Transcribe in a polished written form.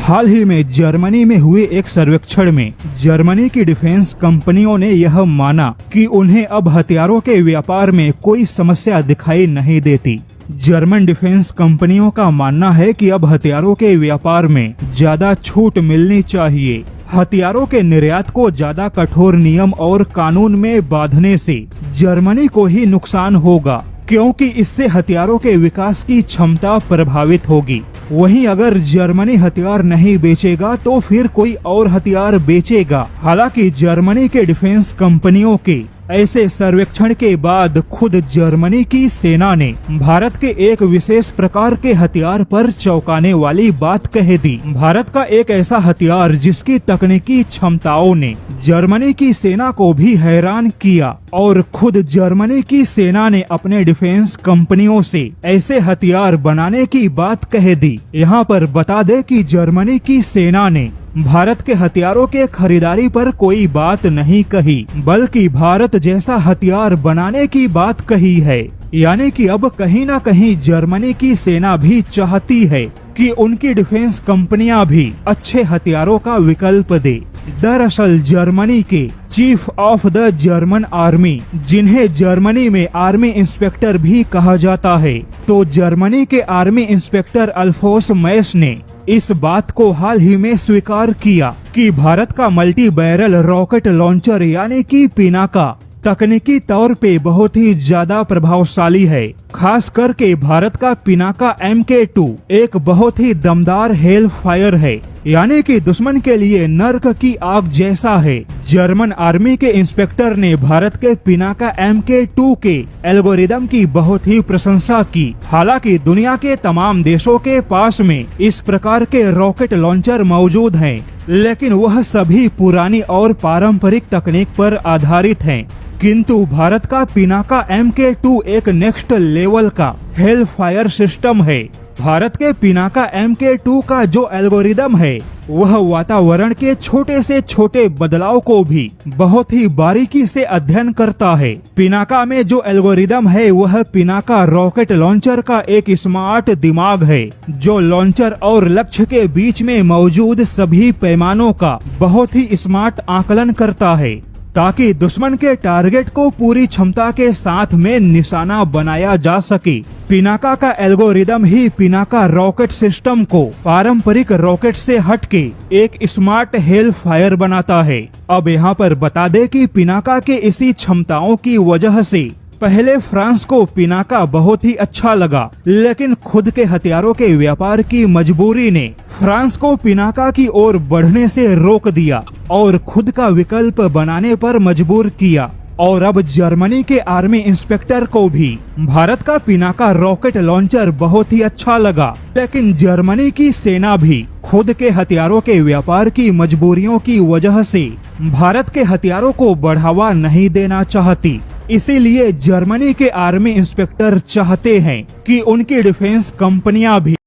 हाल ही में जर्मनी में हुए एक सर्वेक्षण में जर्मनी की डिफेंस कंपनियों ने यह माना कि उन्हें अब हथियारों के व्यापार में कोई समस्या दिखाई नहीं देती। जर्मन डिफेंस कंपनियों का मानना है कि अब हथियारों के व्यापार में ज्यादा छूट मिलनी चाहिए। हथियारों के निर्यात को ज्यादा कठोर नियम और कानून में बांधने से जर्मनी को ही नुकसान होगा, क्योंकि इससे हथियारों के विकास की क्षमता प्रभावित होगी। वहीं अगर जर्मनी हथियार नहीं बेचेगा तो फिर कोई और हथियार बेचेगा। हालांकि जर्मनी के डिफेंस कंपनियों के ऐसे सर्वेक्षण के बाद खुद जर्मनी की सेना ने भारत के एक विशेष प्रकार के हथियार पर चौंकाने वाली बात कह दी। भारत का एक ऐसा हथियार जिसकी तकनीकी क्षमताओं ने जर्मनी की सेना को भी हैरान किया और खुद जर्मनी की सेना ने अपने डिफेंस कंपनियों से ऐसे हथियार बनाने की बात कह दी। यहाँ पर बता दे कि जर्मनी की सेना ने भारत के हथियारों के खरीदारी पर कोई बात नहीं कही, बल्कि भारत जैसा हथियार बनाने की बात कही है। यानी कि अब कहीं न कहीं जर्मनी की सेना भी चाहती है कि उनकी डिफेंस कंपनियां भी अच्छे हथियारों का विकल्प दे। दरअसल जर्मनी के chief of the German army, जिन्हें जर्मनी में आर्मी इंस्पेक्टर भी कहा जाता है, तो जर्मनी के आर्मी इंस्पेक्टर अल्फोस मैस ने इस बात को हाल ही में स्वीकार किया कि भारत का मल्टी बैरल रॉकेट लॉन्चर यानी कि पिनाका तकनीकी तौर पे बहुत ही ज्यादा प्रभावशाली है। खास करके भारत का पिनाका MK2 एक बहुत ही दमदार हेल फायर है, यानी कि दुश्मन के लिए नर्क की आग जैसा है। जर्मन आर्मी के इंस्पेक्टर ने भारत के पिनाका MK2 के एल्गोरिदम की बहुत ही प्रशंसा की। हालांकि दुनिया के तमाम देशों के पास में इस प्रकार के रॉकेट लॉन्चर मौजूद हैं, लेकिन वह सभी पुरानी और पारंपरिक तकनीक पर आधारित हैं। किंतु भारत का पिनाका MK2 एक नेक्स्ट लेवल का हेल फायर सिस्टम है। भारत के पिनाका MK2 का जो एल्गोरिदम है वह वातावरण के छोटे से छोटे बदलाव को भी बहुत ही बारीकी से अध्ययन करता है। पिनाका में जो एल्गोरिदम है वह पिनाका रॉकेट लॉन्चर का एक स्मार्ट दिमाग है, जो लॉन्चर और लक्ष्य के बीच में मौजूद सभी पैमानों का बहुत ही स्मार्ट आकलन करता है, ताकि दुश्मन के टारगेट को पूरी क्षमता के साथ में निशाना बनाया जा सके। पिनाका का एल्गोरिदम ही पिनाका रॉकेट सिस्टम को पारंपरिक रॉकेट से हटके एक स्मार्ट हेल फायर बनाता है। अब यहाँ पर बता दे कि पिनाका के इसी क्षमताओं की वजह से पहले फ्रांस को पिनाका बहुत ही अच्छा लगा, लेकिन खुद के हथियारों के व्यापार की मजबूरी ने फ्रांस को पिनाका की ओर बढ़ने से रोक दिया और खुद का विकल्प बनाने पर मजबूर किया। और अब जर्मनी के आर्मी इंस्पेक्टर को भी भारत का पिनाका रॉकेट लॉन्चर बहुत ही अच्छा लगा, लेकिन जर्मनी की सेना भी खुद के हथियारों के व्यापार की मजबूरियों की वजह से भारत के हथियारों को बढ़ावा नहीं देना चाहती। इसीलिए जर्मनी के आर्मी इंस्पेक्टर चाहते हैं कि उनकी डिफेंस कंपनियां भी